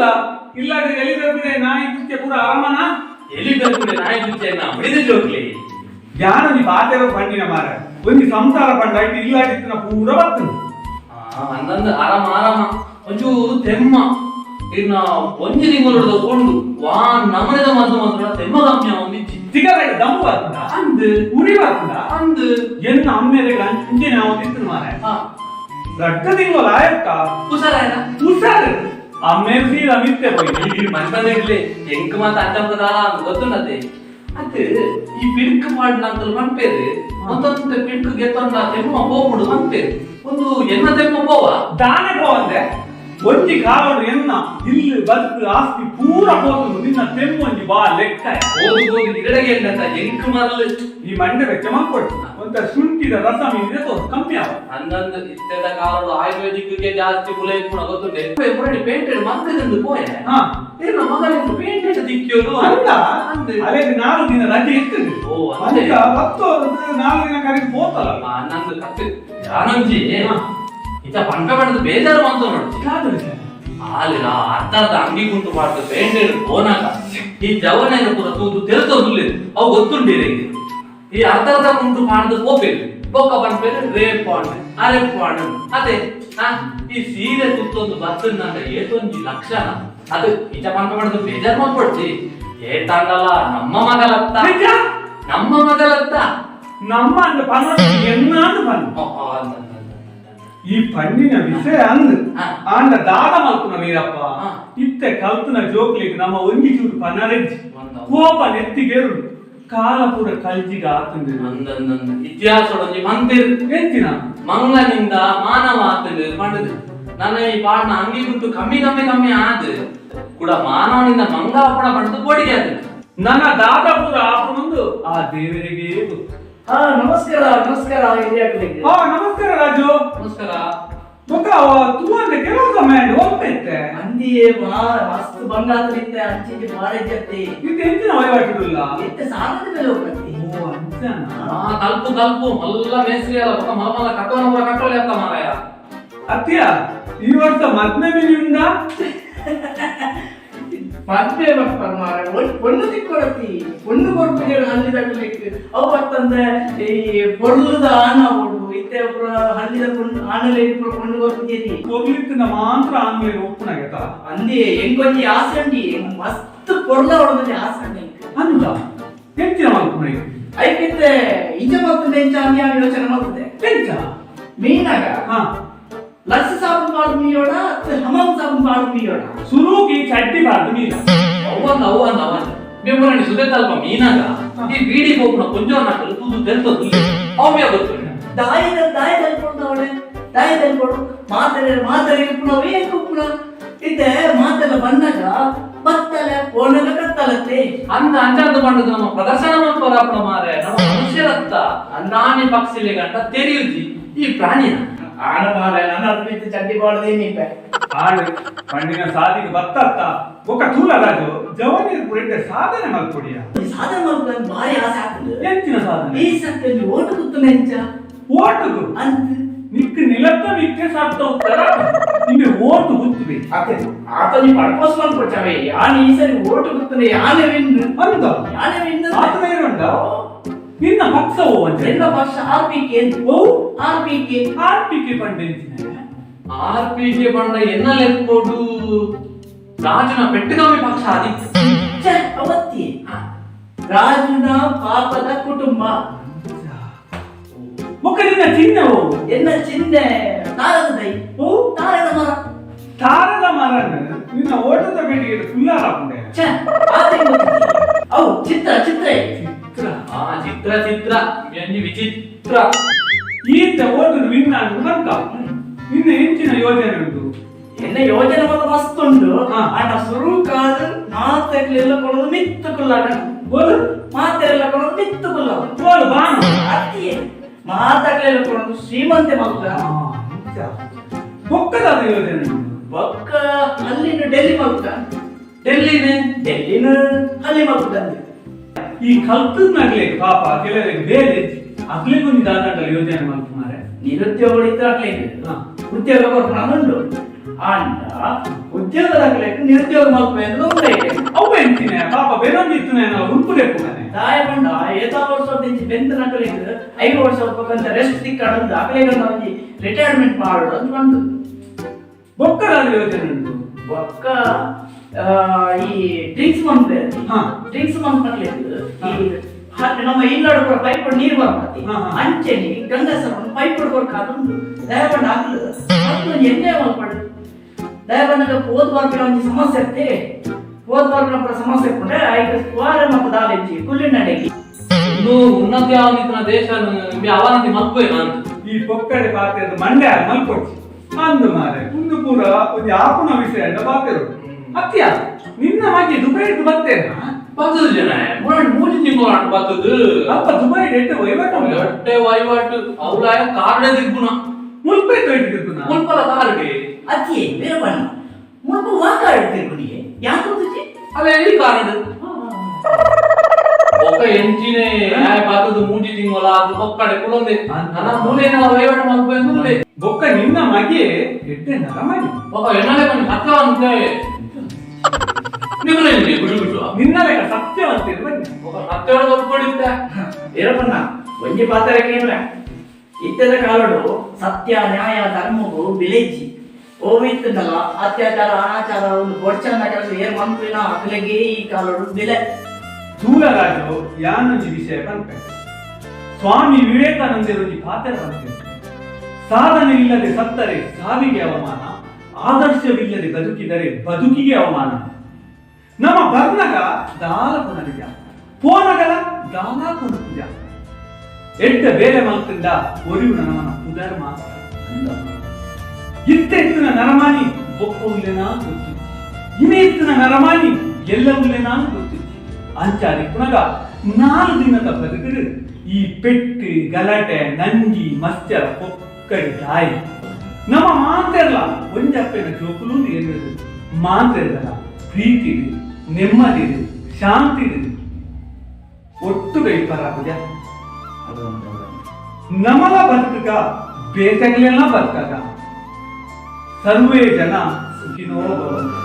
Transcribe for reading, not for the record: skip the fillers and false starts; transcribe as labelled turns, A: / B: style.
A: ಎಂತಲ್ಲ ಇಲ್ಲಾದ್ರೆ ಎಲ್ಲಿ ಬರ್ಬಿಡೆ ನಾಯಿ ಕುಚ್ಚೆ ಪೂರ ಆರಾಮನ
B: ಎಲ್ಲಿ ಬರ್ಬಿಡೆ ನಾಯಿ ಕುಚ್ಚೆ ಬಿಡಿದ ಜೋಕ್ಲಿ
A: ಜ್ಞಾನ ನೀ ಬಾತೆರೋ ಪಂಡಿನ ಮಾರ ಒಂದು ಸಂಸಾರ ಪಂಡ ಆಯ್ತು ಇಲ್ಲಾಡಿತ್ತು ಪೂರ ಬರ್ತದೆ
B: ಅಂದಂದ ಆರಾಮ ಆರಾಮ ಒಂಚೂರು ತೆಮ್ಮ ಇನ್ನ ಒಂಜಿ ತಿಂಗಳು ತಗೊಂಡು ವಾ ನಮನೆದ ಮದ್ದು ಮಾತ್ರ ತೆಮ್ಮ ಗಮ್ಯ ಒಂದಿಚ್ಚಿ
A: ಸಿಗರೇಟ್ ದಮ್ಮು ಬರ್ತದ
B: ಅಂದು
A: ಉರಿ ಬರ್ತದ
B: ಅಂದು
A: ಎನ್ನ ಅಮ್ಮೆರೆಗ ಅಂಚೆ ನಾವು ತಿಂತು ಮಾರ ದೊಡ್ಡ ತಿಂಗಳು ಆಯ್ತ
B: ಹುಷಾರಾಯ್ನ
A: ಹುಷಾರು ಅಮ್ಮೇರು ಸೀದಾ ಮಿತ್ತೆ ಹೋಗಿ
B: ಮನ್ಪದಿರ್ಲಿ ಎಂಕ್ ಮಾತ ಅಂಜಪ್ಪದ ಗೊತ್ತುಂಡತೆ ಅದು ಈ ಪಿಡ್ಕ್ ಮಾಡಿನ ಅಂತ ಮನ್ಪೇರು ಮತ್ತೊಂದು ಪಿಡ್ಕ್ ಗೆತ್ತೊಂಡ ತೆಮ್ಮ ಹೋಗ್ಬಿಡು ಮನ್ಪೇರು ಒಂದು ಎನ್ನ ತೆಮ್ಮ ಹೋವ
A: ದಾನೆ ಹೋವಂದೆ ಒಂಜಿ ಕಾಲೋಡು ಎನ್ನ ಇಲ್ಲಿ ಬದುಕು ಆಸ್ತಿ ಪೂರ ಹೋಗುದು ನಿನ್ನ ತೆಮ್ಮ ಒಂಜಿ ಬಾ ಲೆಕ್ಕ
B: ಹೋಗಿ ಹೋಗಿ ಗಿಡಗೆ ಎಂಕ್ ಮರಲು
A: ಈ ಮಂಡೆ ವೆಚ್ಚ ಮಾಡ್ಕೊಟ್ಟು ಒಂದ ಶುಂಠಿದ ರಸ ಮೀನಿದೆ ಕಮ್ಮಿ ಆಗ
B: ಅಂದಂದು ಇತ್ತೆದ ಕಾಲೋಡು ಆಯುರ್ವೇದಿಕ್ಗೆ ಜಾಸ್ತಿ ಕುಲೆ ಕೂಡ ಗೊತ್ತುಂಟೆ ಪುರಾಣಿ ಪೇಂಟೆಡ್ ಮಕ್ಕಳಿಂದ ಪೋಯ ಏನ ಮಗಳಿಂದ ಪೇಂಟೆಡ್ ದಿಕ್ಕಿಯೋದು
A: ಅಲ್ಲ ಅದೇ 4 ದಿನ ರಜೆ ಇರ್ತದೆ
B: ಅದೇ
A: 4 ದಿನ ಕರೆದು ಹೋತಲ್ಲ
B: ನಂದು ಕತ್ತೆ ಯಾನಂಜಿ ಇತ ಪಂಕ ಮಾಡಿದ ಬೇಜಾರು ಅಂತ ನೋಡಿ ಆಲಿರ ಅರ್ಧದ ಅಂಗಿ ಕುಂಟು ಮಾಡ್ದು ಪೇಂಟೆಡ್ ಹೋನಾಗ ಈ ಜವನ ಪೂರ ತೂತು ತೆರೆತೋದಿಲ್ಲ ಅವು ಗೊತ್ತುಂಟೀರಿ ಈ ಅರ್ಧದ ಕುಂಟು ಮಾಡಿದ ಹೋಗ್ಬೇಕು ಬೊಕ್ಕ ಬಂದ್ಬೇರೆ ರೇಪ್ ಪಾಂಡ್ ಅರೇಪ್ ಪಾಂಡ್ ಅದೇ ಈ ಸೀರೆ ತುತ್ತೊಂದು ಬರ್ತದ ಏತೊಂಜಿ ಲಕ್ಷಣ ಅದು ಇತ ಪಂಕ ಮಾಡಿದ ಬೇಜಾರು ಮಾಡ್ಕೊಡ್ತಿ ಏತಾಂಡಲ್ಲ ನಮ್ಮ ಮಗಳತ್ತ
A: ನಮ್ಮ ಅಂದ ಪನ್ನ ಎನ್ನಾಂದು ಪನ್ನ ಈ ಪಣ್ಣಿನ ವಿಷಯ ಅಂದ ದಾದ ಮಲ್ಪುನ ವೀರಪ್ಪ ಇತ್ತೆ ಕಲ್ತನ ಜೋಕ್ಲಿಗೆ ನಮ್ಮ ಒಂಗಿ ಚೂರು ಪನ್ನರೆಜ್ಜಿ ಕೋಪ ನೆತ್ತಿಗೇರು ಕಾಲ ಪೂರ ಕಲ್ಜಿಗ ಆತಂದೆ
B: ಇತಿಹಾಸೊಡೊಂಜಿ ಮಂದಿರ್
A: ಎಂತಿನ
B: ಮಂಗನಿಂದ ಮಾನವ ಆತಂದೆ ಮಾಡಿದ್ರು ನನ್ನ ಈ ಪಾಡ್ನ ಅಂಗಿ ಗುಟ್ಟು ಕಮ್ಮಿ ಆದ್ ಕೂಡ ಮಾನವನಿಂದ ಮಂಗ ಅಪ್ಪಣ ಪಡೆದು ಬೋಡಿಗೆ ಆದ
A: ನನ್ನ ದಾದ ಪೂರ ಆಪನೊಂದು ಆ ದೇವರಿಗೆ ಗೊತ್ತು
C: ನಮಸ್ಕಾರ ಹಿರಿಯಾಕಲಿಗೆ
A: ನಮಸ್ಕಾರ ರಾಜು
B: ನಮಸ್ಕಾರ
A: ಬೊಕ್ಕ ತೂ ಅಂದ್ರೆ ಕೆಲವು ಸಮಯ ಹೋಗ್ತೈತೆ
C: ಅಂದಿಯೇ ಮಸ್ತ್ ಬಂಗಾತರಿತ್ತೆ ಅಂಚಿಗೆ ಬಾರೆ ಜತ್ತೆ
A: ಇದು ಎಂತಿನ ವಹಿವಾಟಿಲ್ಲ
C: ಎತ್ತೆ ಸಾಲದ ಮೇಲೆ ಹೋಗ್ತೈತಿ
A: ಓ ಅಂಚನ
B: ಕಲ್ಪು ಮಲ್ಲ ಮೇಸ್ರಿ ಅಲ್ಲ ಬೊಕ್ಕ ಮಲ್ಲ ಕಟ್ಟೋನ ಕಟ್ಟೋಲೆ ಅಂತ ಮಾರಾಯ
A: ಅತ್ಯ ಈ ವರ್ಷ ಮದ್ವೆ ಮಿನಿಂದ
C: ಮದ್ವೆ ಬರ್ತಾರೆ ಮಾರ பொண்ணு ತಿಕ್ಕೊಡತಿ பொண்ணு ಕೊಡ್ತೀನಿ ಹಳ್ಳಿದಾಗಲಿಕ್ಕೆ ಅವತ್ತಂದ್ರೆ ಈ பொருளுದ ಆನ ಓಡು ಇತ್ತೆ ಹಳ್ಳಿದ ಆನಲೆ பொண்ணு ಕೊಡ್ತೀನಿ
A: ಹೋಗ್ಲಿಕ್ಕಿಂದ ಮಾತ್ರ ಆನ್ಲೈನ್ ಓಪನ್ ಆಗೈತ
C: ಅಂದಿ ಎಂಗೊಂಜಿ ಆಸೆ ಅಂಡಿ ಮಸ್ತ್ ಪೊರ್ಲ ಹೊಡದಲ್ಲಿ ಆಸೆ ಅಂಡಿ
A: ಅಂದ ಹೆಚ್ಚಿನ ಮಾಡ್ಕೊಂಡು
C: ಐಕಿತ್ತೆ ಇಂಜ ಮಾಡ್ತದೆ ಇಂಚ ಅಂದಿ ಯೋಚನೆ ಮಾಡ್ತದೆ
A: ಹೆಚ್ಚ
C: ಮೀನಾಗ ಲಕ್ಷ ಸಾಬನ್ ಪಾಡು ಮೀಯೋಣ ಹಮಾಮ್ ಸಾಬನ್ ಪಾಡು ಮೀಯೋಣ
A: ಸುರುಗಿ ಚಡ್ಡಿ ಬಾರ್ದು ಮೀನ
B: ಅವನ್ ಬೆಂಬರಣಿ ಸುದೆ ತಲ್ಪ ಮೀನಾಗ ಈ ಬೀಡಿ ಹೋಗ್ನ ಕೊಂಜೋನ ತೂದು ತೆಲ್ತದು ಅವ್ಯ ಗೊತ್ತು
C: ದಾಯದಲ್ಲಿ ಕೊಡ್ತಾವಳೆ ದಾಯದಲ್ಲಿ ಕೊಡು ಮಾತರೆ ಉಪ್ಪುಣವೇ ಉಪ್ಪುಣ ಇತ್ತೆ ಮಾತೆಲ್ಲ ಬಂದಾಗ ಬತ್ತಲೆ ಫೋನೆಲ್ಲ ಕತ್ತಲತ್ತೆ
B: ಅಂಜಾದ ಬಂಡದ ನಮ್ಮ ಪ್ರದರ್ಶನ ಮಾಡ್ಕೊಳಪ್ಪ ಮಾರೆ ನಮ್ಮ ಮನುಷ್ಯರತ್ತ ನಾನಿ ಪಕ್ಷಿಲೆ ಗಂಟ ತೆರೆಯುಜಿ ಈ ಪ್ರಾಣಿನ
C: ಆನ ಮಾರೆ ನನ್ನ ಅದ್ಬಿತ್ತು ಚಡ್ಡಿ ಬಾಳದೆ ನೀಪೆ
A: ಆಡು ಪಂಡಿನ ಸಾಧಿಗೆ ಬತ್ತತ್ತ ಒಕ್ಕ ತೂಲ ರಾಜು ಜವಾನಿ ಪುರಿಟ್ಟೆ ಸಾಧನೆ ಮಾಡ್ಕೊಡಿಯ
C: ಸಾಧನೆ ಮಾಡ್ಕೊಂಡು ಭಾರಿ ಆಸೆ ಆಗ್ತದೆ
A: ಎಂತಿನ ಸಾಧನೆ
C: ಈ ಸಕ್ಕಲ್ಲಿ ಓಟು ಕೂತು ನೆಂಚ
A: ಓಟುಗು
C: ಅಂತ
A: ನಿಕ್ಕ ನಿಲತ್ತ ಮಿಕ್ಕೆ ಸಾಪ್ತ ಉತ್ತರ ನಿಮಗೆ ಓಟು ಗುತ್ತುವೆ
C: ಆತ ನೀ ಪರ್ಪಸ್ ಮಾಡ್ಕೊಡ್ತಾವೆ ಯಾನ್ ಈ ಸರಿ ಓಟು ಕೂತನೆ ಯಾನೆ ವಿನ್
A: ಅಂದ
C: ಯಾನೆ ವಿನ್
A: ಆತನ ಇರುಂಡ ನಿನ್ನ ಪಕ್ಷವು ಅಂತ
C: ಎಲ್ಲ ಪಕ್ಷ ಆರ್ಪಿಕೆ
A: ಓ
C: ಆರ್ಪಿಕೆ
A: ಪಂಡಿನ
B: ಆರ್ಪಿಗೆ ಬಂಡ ಎನ್ನಲೆತ್ಕೊಡು ರಾಜನ ಪೆಟ್ಟುಗಾಮಿ ಪಕ್ಷ ಆದಿತ್ತು
C: ಅವತ್ತಿ ರಾಜನ ಪಾಪದ ಕುಟುಂಬ
A: ಮುಖದಿಂದ ಚಿಹ್ನೆವು
C: ಎನ್ನ ಚಿಹ್ನೆ ತಾರದ ದೈ
A: ತಾರದ ಮರನ ನಿನ್ನ ಓಟದ ಬೇಟಿಗೆ ಫುಲ್ಲಾರ ಹಾಕೊಂಡೆ
C: ಅವು ಚಿತ್ರ
B: ವಿಚಿತ್ರ
A: ಈತ ಓಟದ ವಿನ್ನ ಬಂತ ನಿನ್ನ ಹೆಚ್ಚಿನ ಯೋಜನೆ ಉಂಟು
C: ಎನ್ನ ಯೋಜನೆ ಮಾತ್ರ ಮಸ್ತ್ ಉಂಟು ಆಟ ಶುರು ಕಾದ ಮಾತೆಲ್ಲ ಕೊಡೋದು ಮಿತ್ತುಕುಲ್ಲಾಟ ಮಾತೆಲ್ಲ ಕೊಡೋದು ಮಿತ್ತುಕುಲ್ಲ ಅತ್ತಿಯೇ ಮಾತಾಡ್ಲೆಲ್ಲ ಕೊಡೋದು ಶ್ರೀಮಂತೆ ಮಗ
A: ಬೊಕ್ಕದ ಯೋಜನೆ
C: ಬೊಕ್ಕ ಅಲ್ಲಿನ ಡೆಲ್ಲಿ ಮಗ ಡೆಲ್ಲಿನ ಅಲ್ಲಿ ಮಗ
A: ಈ ಕಲ್ತನಾಗ್ಲಿ ಪಾಪ ಕೆಲವರಿಗೆ ಬೇರೆ ಅಗ್ಲಿಗೊಂದು ದಾದಂಡ ಯೋಜನೆ ಮಾಡ್ತಾರೆ
C: ನಿರುದ್ಯೋಗ ಇದ್ರೆ ಆಗ್ಲಿಕ್ಕೆ ಉದ್ಯೋಗ ಬರ್ಕೊಂಡು ಅಂಡ ಉದ್ಯೋಗ ದಾಖಲೆಟ್ಟು ನಿರುದ್ಯೋಗ ಮಲ್ಪೆಂದು ಉಂಟೈತೆ
A: ಅವು ಎಂತಿನ ಪಾಪ ಬೇರೊಂದಿತ್ತು ಉಂಪುಲೆಪ್ಪು ಮನೆ
C: ದಾಯ ಬಂಡ ಏತಾ ವರ್ಷ ದಿಂಚಿ ಬೆಂತ ನಕಲಿಗೆ 5 ವರ್ಷ ಹೋಗ್ಬೇಕಂತ ರೆಸ್ಟ್ ಸಿಕ್ಕಾಡಂತ ಅಕಲೆಗಂತ ಒಂಜಿ ರಿಟೈರ್ಮೆಂಟ್ ಮಾಡೋದು ಅಂತ ಬಂದು
A: ಬೊಕ್ಕರಾದ ಯೋಜನೆ ಉಂಟು
C: ಒಕ್ಕ ಈ ಡ್ರಿಂಕ್ಸ್ ಮಂತ್
A: ಹಾ.
C: ಡ್ರಿಂಕ್ಸ್ ಮಂತ್ ನಕಲಿಗೆ ಈ ನಮ್ಮ ಇಲ್ಲಾಡು ಕೂಡ ಪೈಪ್ ನೀರು ಬರ್ತದೆ
A: ಹಾ, ಹಾ.
C: ಅಂಚೆನಿ ಗಂಡಸರ ಪೈಪ್ ಕೊಡ್ಕಾದುಂಟು ದಯ ಬಂಡ ಆಗ್ಲು ಎಣ್ಣೆ ಮಲ್ಪಡು ದಯ ಬಂದಾಗ ಹೋದ ವಾರ ಒಂದು ಸಮಸ್ಯೆ ಇರ್ತೆ ಹೋದ ವಾರ ಸಮಸ್ಯೆ ಇಟ್ಕೊಂಡ್ರೆ ಐದು ವಾರ ಮತ್ತು ದಾಲೆಂಜಿ ಕುಲ್ಲಿ ನಡೆಗಿ
B: ಇನ್ನು ಉನ್ನತ ಯಾವನಿನ ದೇಶ ಅವನಂತಿ ಮಲ್ಪೇನ ಅಂತ
A: ಈ ಪೊಕ್ಕಡೆ ಪಾತ್ರದ ಮಂಡ್ಯ ಮಲ್ಕೊಡ್ಸಿ ಅಂದು ಮಾರೆ ಒಂದು ಪೂರ ಒಂದು ಆಪುನ ವಿಷಯ ಅಂತ ಪಾತೆರು ಅತ್ಯ ನಿನ್ನ ಹಾಗೆ ದುಬೈ ಬರ್ತೇನಾ
B: ಪತ್ತದು ಜನ ಮೂರು ತಿಂಗಳು ಅಟ್ಟು ಪತ್ತದು
A: ಅಪ್ಪ ದುಬೈ ಎಟ್ಟು ವಹಿವಾಟು
B: ಎಟ್ಟೆ ವಹಿವಾಟು ಅವಳ ಕಾರ್ಡೆ ದಿಗ್ಗುಣ
A: ಮುಲ್ಪೈ ತೊಯ್ತಿರ್ಕು ನಾ
B: ಮುಲ್ಪಲ ಕಾರ್ಡೆ
C: ಅತಿ ಬೇರೆ ಬಣ್ಣ ಮುಲ್ಪ ವಾಕ ಇಡ್ತಿರ್ಕೊಂಡಿಗೆ ಯಾಕೆ ಗೊತ್ತಿ지
B: ಅದೇ ಈ ಕಾರ್ಡ್ ఒక ఎంజినే పత్తదు మూడు తింగోల ಅದು ಒಕ್ಕಡೆ ಕುಲೊಂದೆ ನನ್ನ ಮೂಲೆನ ವಹಿವಾಟ ಮಾಡ್ಬೇಕು ಮೂಲೆ
A: ಬೊಕ್ಕ ನಿನ್ನ ಮಗೆ ಎಟ್ಟೆ ನರಮನಿ
B: ಒಬ್ಬ ಎನ್ನಲೆ ಕೊಂಡು ಸತ್ಯವಂತೆ ನಿಮ್ಮನೇಲಿ ಗುಡು ಗುಡು
A: ನಿನ್ನ ಲೆಕ್ಕ ಸತ್ಯವಂತೆ ಬನ್ನಿ
B: ಒಬ್ಬ ಸತ್ಯವಾದ ಒಪ್ಕೊಂಡಿದ್ದ
C: ಬೇರೆ ಬಣ್ಣ ಒಂಜಿ ಪಾತ್ರಕ್ಕೆ ಇಲ್ಲ ಇತ್ತೆದ ಕಾಲಡು ಸತ್ಯ ನ್ಯಾಯ ಧರ್ಮವು ಬೆಲೆಜ್ಜಿ ಓವಿತ್ತಲ್ಲ ಅತ್ಯಾಚಾರ ಅನಾಚಾರ ಒಂದು ಗೊಡ್ಚಂದ ಕೆಲಸ ಏನ್ ಮಂತ್ರಿನ ಅಕಲೆಗೆ ಈ ಕಾಲಡು ಬೆಲೆ
A: ಸ್ಥೂಲರಾಜು ಯಾನೊಂಜಿ ವಿಷಯ ಬಂತೆ ಸ್ವಾಮಿ ವಿವೇಕಾನಂದರೊಂಜಿ ಪಾತ್ರ ಬಂತೆ ಸಾಧನೆ ಇಲ್ಲದೆ ಸತ್ತರೆ ಸಾವಿಗೆ ಅವಮಾನ ಆದರ್ಶವಿಲ್ಲದೆ ಬದುಕಿದರೆ ಬದುಕಿಗೆ ಅವಮಾನ ನಮ್ಮ ಬರ್ನಗ ದಾಲ ಪುನರಿಜ ಪೋನಗಲ ದಾಲ ಪುನರಿಜ ಎಡ್ಡ ಬೇರೆ ಮಲ್ಕಂಡ ಒರಿವು ನಮನ ಪುದರ್ಮ ಇತ್ತೆತ್ತಿನ ನರಮಾನಿ ಬೊಕ್ಕ ಉಲ್ಲೆನಾ ಗೊತ್ತು ಇನೇ ಎತ್ತಿನ ನರಮಾನಿ ಎಲ್ಲ ಉಲ್ಲೆನಾ ಗೊತ್ತು ಅಂಚಾರಿ ಪುನಗ 4 ದಿನದ ಬದುಕರು ಈ ಪೆಟ್ಟು ಗಲಾಟೆ ನಂಜಿ ಮಸ್ಚರ ಪೊಕ್ಕಡಿ ದಾಯಿ ನಮ್ಮ ಮಾಂತೆರ್ಲ ಒಂಜಪ್ಪನ ಜೋಕುಲು ಏನಿದೆ ಮಾಂತೆರ್ಲ ಪ್ರೀತಿಡು ನೆಮ್ಮದಿಡು ಶಾಂತಿಡು ಒಟ್ಟುಗೈ ಪರಾಪುಜ ನಮಲ ಬದುಕಗ ಬೇತಗಲೆಲ್ಲ ಬದುಕಗ ಸರ್ವೇ ಜನ ಸುಖಿನೋ ಭವಂತು.